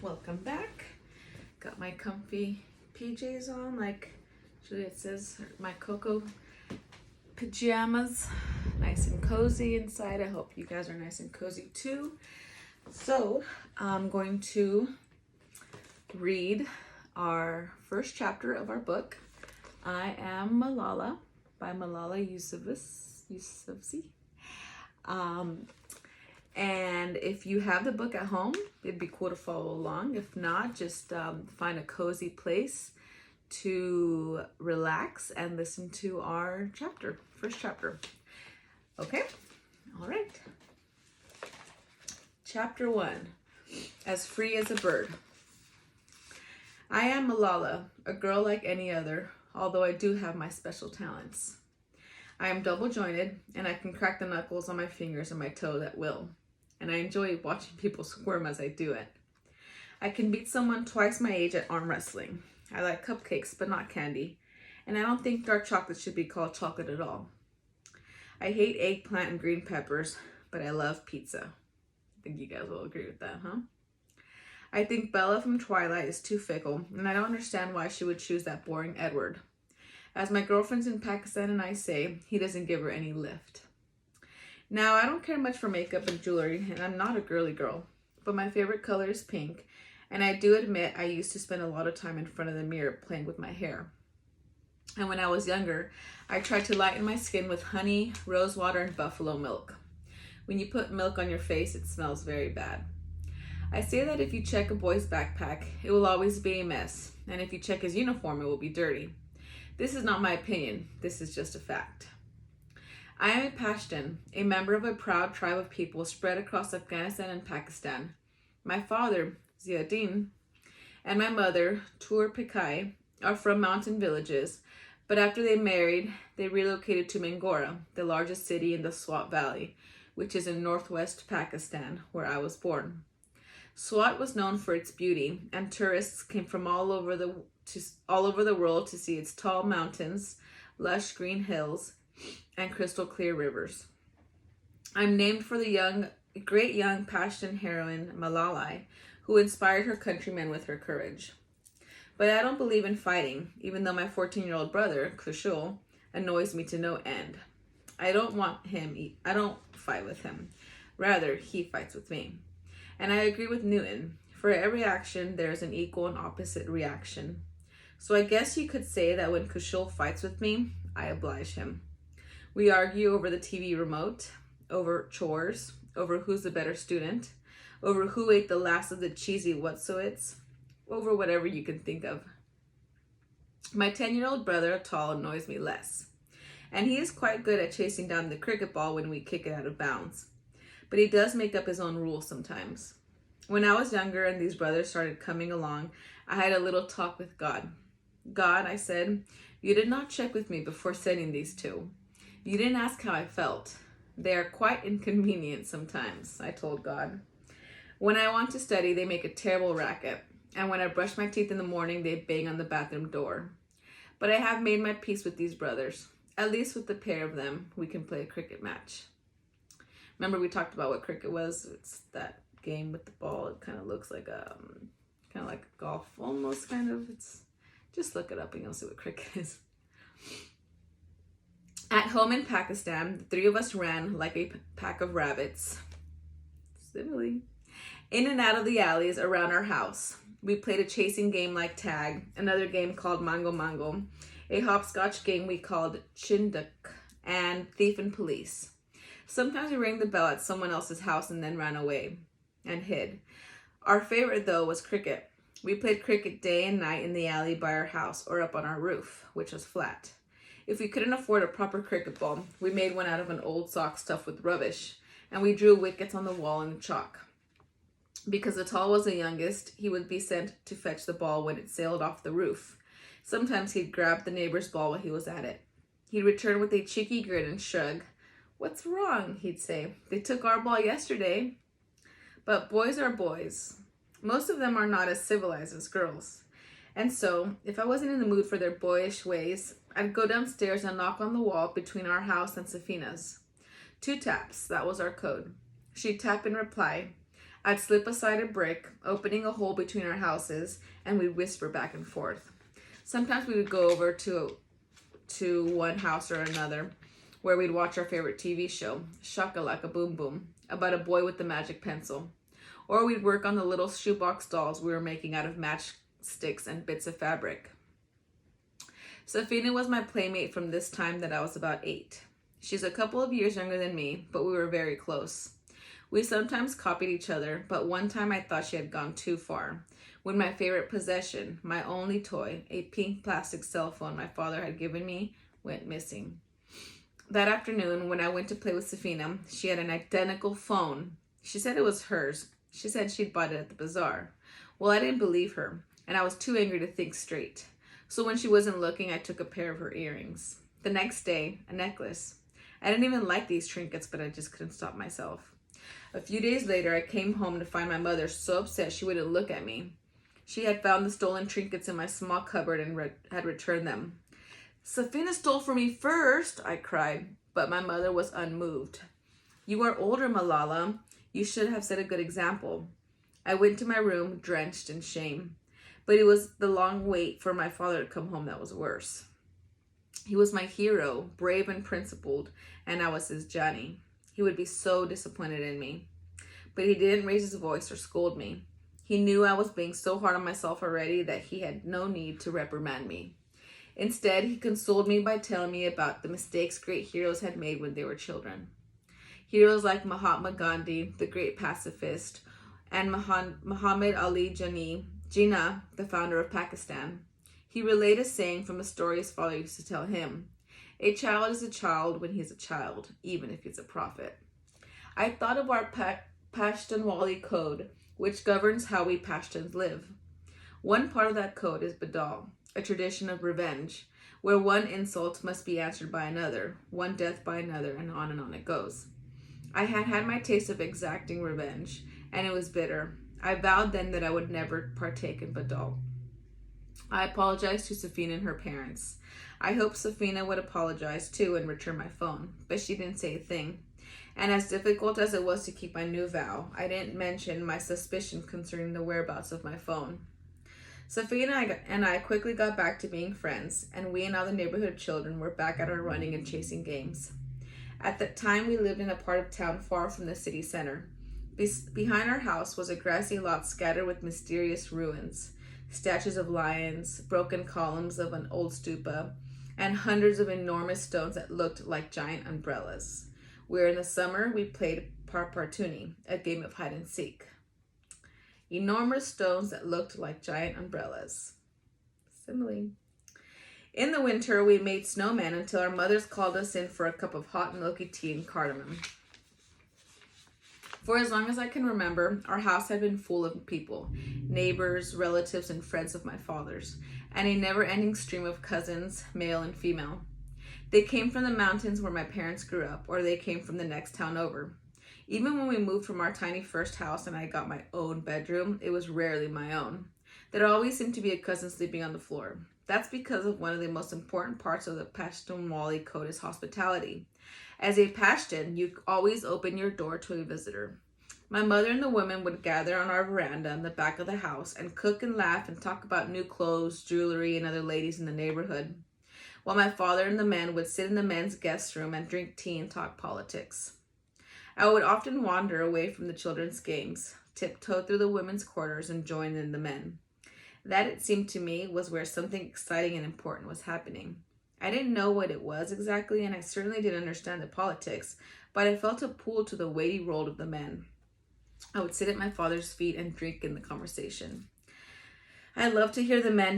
Welcome back. Got my comfy PJs on, like Juliet says, my cocoa pajamas. Nice and cozy inside. I hope you guys are nice and cozy too. So I'm going to read our first chapter of our book, I Am Malala by Malala Yousafzai. And if you have the book at home, it'd be cool to follow along. If not, just find a cozy place to relax and listen to our first chapter. Okay? All right. Chapter 1, As Free as a Bird. I am Malala, a girl like any other, although I do have my special talents. I am double jointed, and I can crack the knuckles on my fingers and my toes at will. And I enjoy watching people squirm as I do it. I can beat someone twice my age at arm wrestling. I like cupcakes, but not candy. And I don't think dark chocolate should be called chocolate at all. I hate eggplant and green peppers, but I love pizza. I think you guys will agree with that, huh? I think Bella from Twilight is too fickle, and I don't understand why she would choose that boring Edward. As my girlfriends in Pakistan and I say, he doesn't give her any lift. Now, I don't care much for makeup and jewelry, and I'm not a girly girl, but my favorite color is pink, and I do admit I used to spend a lot of time in front of the mirror playing with my hair. And when I was younger, I tried to lighten my skin with honey, rose water, and buffalo milk. When you put milk on your face, it smells very bad. I say that if you check a boy's backpack, it will always be a mess, and if you check his uniform, it will be dirty. This is not my opinion, this is just a fact. I am a Pashtun, a member of a proud tribe of people spread across Afghanistan and Pakistan. My father, Ziauddin, and my mother, Tur Pikai, are from mountain villages, but after they married, they relocated to Mangora, the largest city in the Swat Valley, which is in northwest Pakistan, where I was born. Swat was known for its beauty, and tourists came from all over the world to see its tall mountains, lush green hills, and crystal clear rivers. I'm named for the great young Pashtun heroine Malala, who inspired her countrymen with her courage. But I don't believe in fighting, even though my 14-year-old brother, Kushal, annoys me to no end. I don't fight with him. Rather, he fights with me. And I agree with Newton. For every action, there is an equal and opposite reaction. So I guess you could say that when Kushal fights with me, I oblige him. We argue over the TV remote, over chores, over who's the better student, over who ate the last of the cheesy whatso-its, over whatever you can think of. My 10-year-old brother, Tal, annoys me less. And he is quite good at chasing down the cricket ball when we kick it out of bounds. But he does make up his own rules sometimes. When I was younger and these brothers started coming along, I had a little talk with God. God, I said, you did not check with me before sending these two. You didn't ask how I felt. They are quite inconvenient sometimes, I told God. When I want to study, they make a terrible racket. And when I brush my teeth in the morning, they bang on the bathroom door. But I have made my peace with these brothers. At least with the pair of them, we can play a cricket match. Remember we talked about what cricket was? It's that game with the ball. It kind of looks like golf, almost kind of. Just look it up and you'll see what cricket is. At home in Pakistan, the three of us ran like a pack of rabbits, civilly, in and out of the alleys around our house. We played a chasing game like tag, another game called Mango Mango, a hopscotch game we called Chinduk, and Thief and Police. Sometimes we rang the bell at someone else's house and then ran away and hid. Our favorite, though, was cricket. We played cricket day and night in the alley by our house or up on our roof, which was flat. If we couldn't afford a proper cricket ball, we made one out of an old sock stuffed with rubbish, and we drew wickets on the wall in chalk. Because the Tal was the youngest, he would be sent to fetch the ball when it sailed off the roof. Sometimes he'd grab the neighbor's ball while he was at it. He'd return with a cheeky grin and shrug. What's wrong? He'd say. They took our ball yesterday. But boys are boys. Most of them are not as civilized as girls. And so, if I wasn't in the mood for their boyish ways, I'd go downstairs and knock on the wall between our house and Safina's. 2 taps, that was our code. She'd tap in reply. I'd slip aside a brick, opening a hole between our houses, and we'd whisper back and forth. Sometimes we would go over to one house or another, where we'd watch our favorite TV show, Shakalaka Boom Boom, about a boy with the magic pencil. Or we'd work on the little shoebox dolls we were making out of matchsticks and bits of fabric. Safina was my playmate from this time that I was about 8. She's a couple of years younger than me, but we were very close. We sometimes copied each other, but one time I thought she had gone too far, when my favorite possession, my only toy, a pink plastic cell phone my father had given me, went missing. That afternoon, when I went to play with Safina, she had an identical phone. She said it was hers. She said she'd bought it at the bazaar. Well, I didn't believe her, and I was too angry to think straight. So when she wasn't looking, I took a pair of her earrings. The next day, a necklace. I didn't even like these trinkets, but I just couldn't stop myself. A few days later, I came home to find my mother so upset she wouldn't look at me. She had found the stolen trinkets in my small cupboard and had returned them. "Safina stole from me first," I cried, but my mother was unmoved. "You are older, Malala. You should have set a good example." I went to my room, drenched in shame. But it was the long wait for my father to come home that was worse. He was my hero, brave and principled, and I was his Johnny. He would be so disappointed in me. But he didn't raise his voice or scold me. He knew I was being so hard on myself already that he had no need to reprimand me. Instead, he consoled me by telling me about the mistakes great heroes had made when they were children. Heroes like Mahatma Gandhi, the great pacifist, and Muhammad Ali Jinnah, the founder of Pakistan. He relayed a saying from a story his father used to tell him: "A child is a child when he's a child, even if he's a prophet." I thought of our Pashtunwali code, which governs how we Pashtuns live. One part of that code is Badal, a tradition of revenge, where one insult must be answered by another, one death by another, and on it goes. I had had my taste of exacting revenge, and it was bitter. I vowed then that I would never partake in Badal. I apologized to Safina and her parents. I hoped Safina would apologize too and return my phone, but she didn't say a thing. And as difficult as it was to keep my new vow, I didn't mention my suspicion concerning the whereabouts of my phone. Safina and I quickly got back to being friends, and we and all the neighborhood children were back at our running and chasing games. At that time, we lived in a part of town far from the city center. Behind our house was a grassy lot scattered with mysterious ruins, statues of lions, broken columns of an old stupa, and hundreds of enormous stones that looked like giant umbrellas. Where in the summer we played Parpartuni, a game of hide and seek. Enormous stones that looked like giant umbrellas. Simile. In the winter, we made snowmen until our mothers called us in for a cup of hot milky tea and cardamom. For as long as I can remember, our house had been full of people, neighbors, relatives, and friends of my father's, and a never-ending stream of cousins, male and female. They came from the mountains where my parents grew up, or they came from the next town over. Even when we moved from our tiny first house and I got my own bedroom, it was rarely my own. There always seemed to be a cousin sleeping on the floor. That's because of one of the most important parts of the Pashtunwali code is hospitality. As a Pashtun, you always open your door to a visitor. My mother and the women would gather on our veranda in the back of the house and cook and laugh and talk about new clothes, jewelry, and other ladies in the neighborhood, while my father and the men would sit in the men's guest room and drink tea and talk politics. I would often wander away from the children's games, tiptoe through the women's quarters, and join in the men. That, it seemed to me, was where something exciting and important was happening. I didn't know what it was exactly, and I certainly didn't understand the politics, but I felt a pull to the weighty role of the men. I would sit at my father's feet and drink in the conversation. I loved to hear the men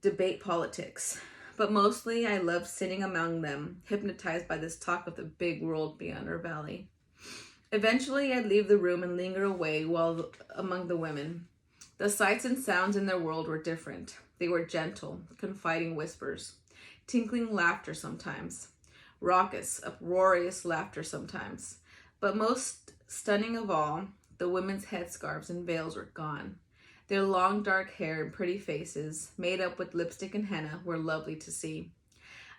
debate politics, but mostly I loved sitting among them, hypnotized by this talk of the big world beyond our valley. Eventually, I'd leave the room and linger away among the women. The sights and sounds in their world were different. They were gentle, confiding whispers, tinkling laughter sometimes, raucous, uproarious laughter sometimes. But most stunning of all, the women's headscarves and veils were gone. Their long dark hair and pretty faces, made up with lipstick and henna, were lovely to see.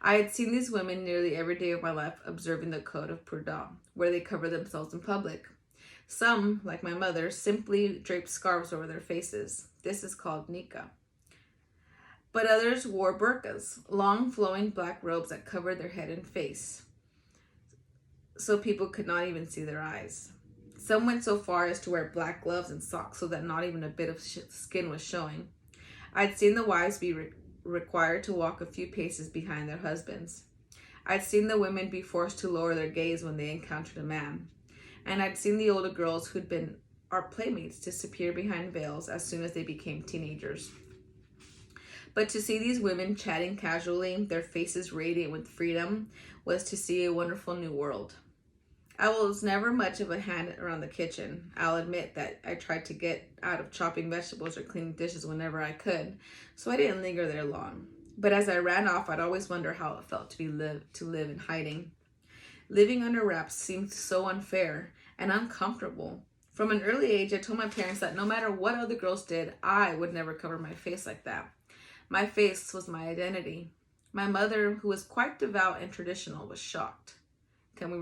I had seen these women nearly every day of my life observing the code of Purdah, where they cover themselves in public. Some, like my mother, simply draped scarves over their faces. This is called nikah. But others wore burqas, long flowing black robes that covered their head and face, so people could not even see their eyes. Some went so far as to wear black gloves and socks so that not even a bit of skin was showing. I'd seen the wives be required to walk a few paces behind their husbands. I'd seen the women be forced to lower their gaze when they encountered a man. And I'd seen the older girls who'd been our playmates disappear behind veils as soon as they became teenagers. But to see these women chatting casually, their faces radiant with freedom, was to see a wonderful new world. I was never much of a hand around the kitchen. I'll admit that I tried to get out of chopping vegetables or cleaning dishes whenever I could, so I didn't linger there long. But as I ran off, I'd always wonder how it felt to live in hiding. Living under wraps seemed so unfair and uncomfortable. From an early age, I told my parents that no matter what other girls did, I would never cover my face like that. My face was my identity. My mother, who was quite devout and traditional, was shocked. Can we